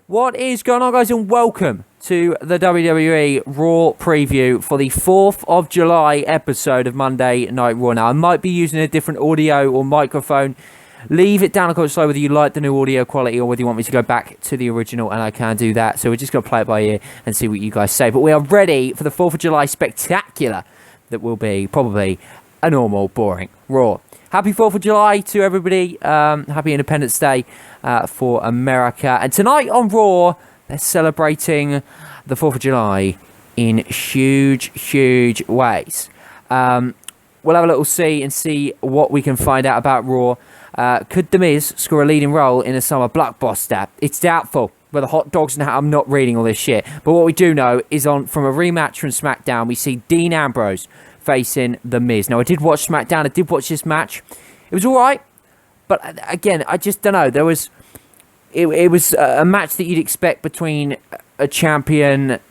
What is going on, guys, and welcome to the WWE Raw Preview for the 4th of July episode of Monday Night Raw. Now, I might be using a different audio or microphone. Leave it down in the comments below whether you like the new audio quality or whether you want me to go back to the original, and I can do that. So we're just going to play it by ear and see what you guys say. But we are ready for the 4th of July spectacular that will be probably a normal, boring Raw. Happy 4th of July to everybody. Happy Independence Day for America. And tonight on Raw, they're celebrating the 4th of July in huge, huge ways. We'll have a little see what we can find out about Raw. Could The Miz score a leading role in a summer blockbuster? It's doubtful. Whether hot dogs and how I'm not reading all this shit. But what we do know is from a rematch from SmackDown, we see Dean Ambrose facing The Miz. Now, I did watch SmackDown. I did watch this match. It was all right. But again, I just don't know. It was a match that you'd expect between a champion,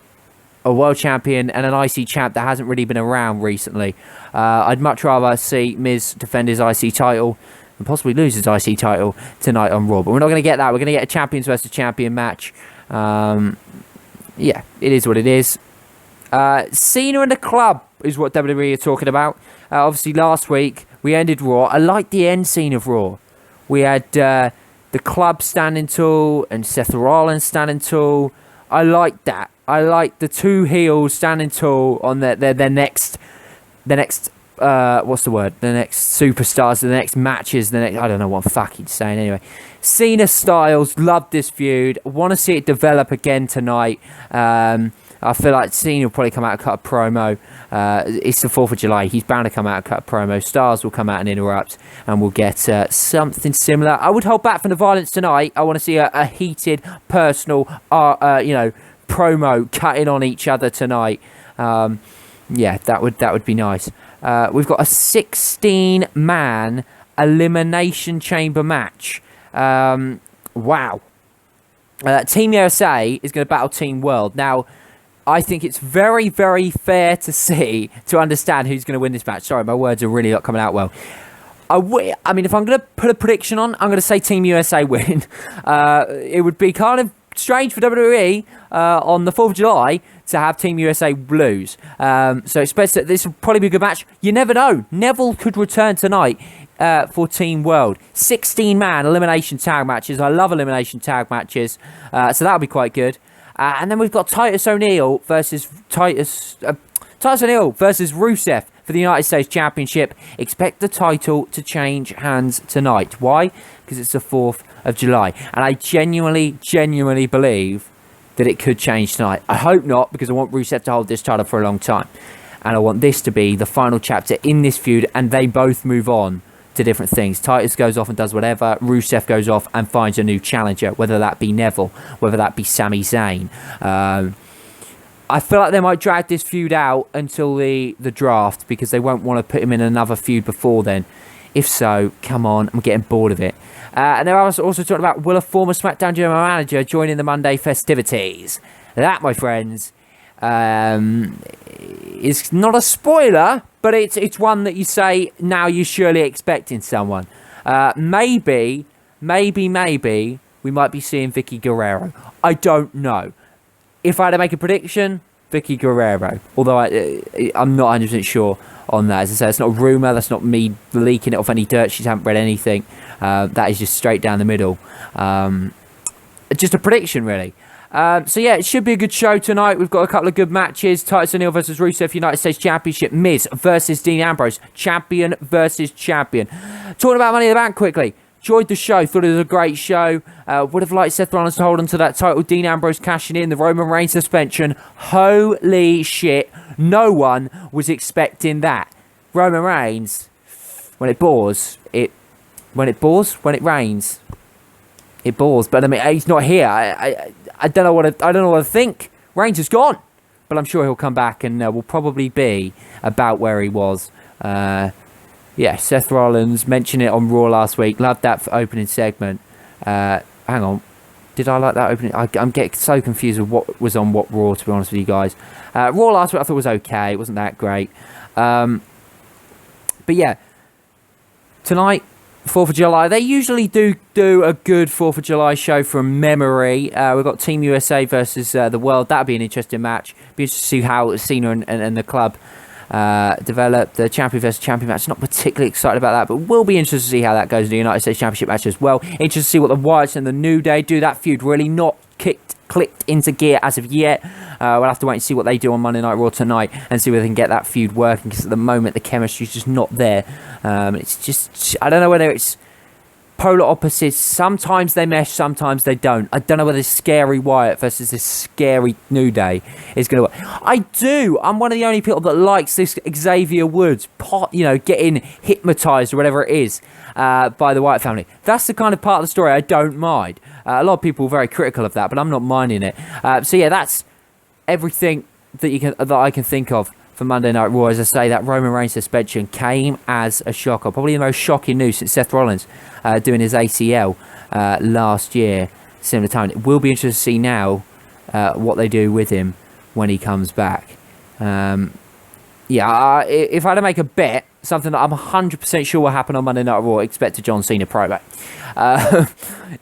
a world champion, and an IC champ that hasn't really been around recently. I'd much rather see Miz defend his IC title and possibly lose his IC title tonight on Raw. But we're not going to get that. We're going to get a champions versus champion match. Yeah, it is what it is. Cena and the Club is what WWE are talking about. Obviously, last week, we ended Raw. I like the end scene of Raw. We had the Club standing tall and Seth Rollins standing tall. I like that. I like the two heels standing tall on their next what's the word? The next superstars, the next matches, I don't know what I'm fucking saying anyway. Cena Styles, love this feud. Want to see it develop again tonight. I feel like Cena will probably come out and cut a promo. It's the 4th of July. He's bound to come out and cut a promo. Stars will come out and interrupt, and we'll get something similar. I would hold back from the violence tonight. I want to see a heated, personal, promo cutting on each other tonight. Yeah, that would be nice. We've got a 16-man Elimination Chamber match. Wow. Team USA is going to battle Team World. Now, I think it's very, very fair to understand who's going to win this match. Sorry, my words are really not coming out well. I mean, if I'm going to put a prediction on, I'm going to say Team USA win. It would be kind of strange for WWE on the 4th of July to have Team USA lose. So expect that this will probably be a good match. You never know. Neville could return tonight for Team World. 16-man elimination tag matches. I love elimination tag matches. So that'll be quite good. And then we've got Titus O'Neil versus Rusev for the United States Championship. Expect the title to change hands tonight. Why? Because it's the 4th of July. And I genuinely believe that it could change tonight. I hope not, because I want Rusev to hold this title for a long time. And I want this to be the final chapter in this feud, and they both move on to different things. Titus goes off and does whatever. Rusev goes off and finds a new challenger, whether that be Neville, whether that be Sami Zayn. I feel like they might drag this feud out until the draft, because they won't want to put him in another feud before then. If so, come on, I'm getting bored of it. And they're also talking about, will a former SmackDown general manager join in the Monday festivities? That, my friends, is not a spoiler, but it's one that you say now you're surely expecting someone. Maybe we might be seeing Vicky Guerrero. I don't know. If I had to make a prediction, Vicky Guerrero. Although I'm not 100% sure on that. As I say, it's not a rumour. That's not me leaking it off any dirt. She hasn't read anything. That is just straight down the middle. Just a prediction, really. So yeah, it should be a good show tonight. We've got a couple of good matches. Titus O'Neil versus Rusev, United States Championship. Miz versus Dean Ambrose, champion versus champion. Talking about Money in the Bank quickly. Enjoyed the show. Thought it was a great show. Would have liked Seth Rollins to hold on to that title. Dean Ambrose cashing in. The Roman Reigns suspension. Holy shit. No one was expecting that. Roman Reigns, when it rains, it bores. But I mean, he's not here. I don't know what to think. Reigns is gone, but I'm sure he'll come back and will probably be about where he was. Yeah, Seth Rollins mentioned it on Raw last week. Loved that opening segment. Hang on, did I like that opening? I'm getting so confused with what was on what Raw, to be honest with you guys. Raw last week I thought was okay. It wasn't that great. But yeah, tonight 4th of July. They usually do a good 4th of July show from memory. We've got Team USA versus the World. That'll be an interesting match. Be interested to see how Cena and the club develop. The champion versus champion match. Not particularly excited about that, but we'll be interested to see how that goes in the United States Championship match as well. Interested to see what the Wyatts and the New Day do. That feud really not clicked into gear as of yet. We'll have to wait and see what they do on Monday Night Raw tonight and see whether they can get that feud working, because at the moment the chemistry's just not there. It's just, I don't know whether it's polar opposites. Sometimes they mesh, sometimes they don't. I don't know whether this scary Wyatt versus this scary New Day is going to work. I'm one of the only people that likes this Xavier Woods getting hypnotized or whatever it is by the Wyatt family. That's the kind of part of the story I don't mind. A lot of people are very critical of that, but I'm not minding it. So yeah, that's everything that I can think of for Monday Night Raw. As I say, that Roman Reigns suspension came as a shocker. Probably the most shocking news since Seth Rollins doing his ACL last year, similar time. It will be interesting to see now what they do with him when he comes back. If I had to make a bet, something that I'm 100% sure will happen on Monday Night Raw, expect a John Cena promo.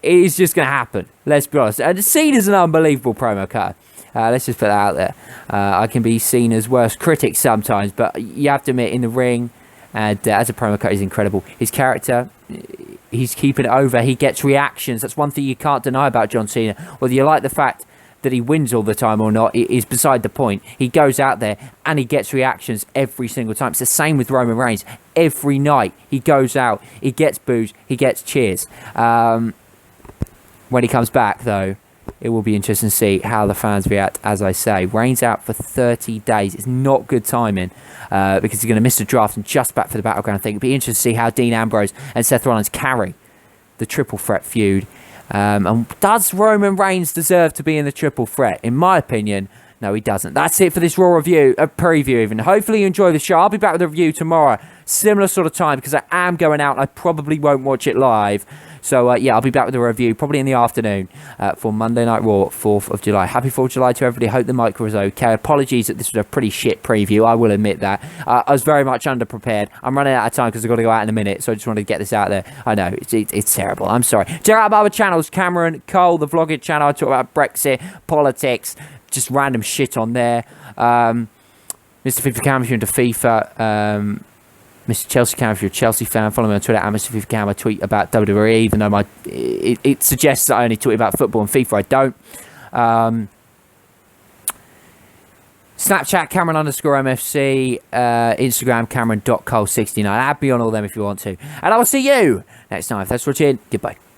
It is just going to happen. Let's be honest. Cena's an unbelievable promo cutter. Let's just put that out there. I can be seen as worst critic sometimes, but you have to admit, in the ring, and as a promo cutter, he's incredible. His character, he's keeping it over. He gets reactions. That's one thing you can't deny about John Cena. Whether you like the fact that he wins all the time or not, it is beside the point. He goes out there and he gets reactions every single time. It's the same with Roman Reigns. Every night he goes out, he gets boos, he gets cheers. When he comes back, though, it will be interesting to see how the fans react. As I say, Reigns out for 30 days. It's not good timing because he's going to miss the draft and just back for the Battleground thing. It'll be interesting to see how Dean Ambrose and Seth Rollins carry the triple threat feud. And does Roman Reigns deserve to be in the triple threat? In my opinion, no, he doesn't. That's it for this Raw review, a preview even. Hopefully you enjoy the show. I'll be back with a review tomorrow, similar sort of time, because I am going out and I probably won't watch it live. So, I'll be back with a review probably in the afternoon for Monday Night Raw, 4th of July. Happy 4th of July to everybody. Hope the mic was okay. Apologies that this was a pretty shit preview. I will admit that. I was very much underprepared. I'm running out of time because I've got to go out in a minute, so I just wanted to get this out there. I know, it's terrible. I'm sorry. Check out my other channels, Cameron, Cole, the vlogging channel. I talk about Brexit, politics, just random shit on there. Mr. FIFA Cam, if you're into FIFA. Mr. Chelsea Cam, if you're a Chelsea fan, follow me on Twitter at Mr. FIFA Cam. I tweet about WWE, even though it suggests that I only tweet about football and FIFA. I don't. Snapchat, Cameron_MFC. Instagram, Cameron.Cole69. Add me on all them if you want to. And I will see you next time. Thanks for watching. Goodbye.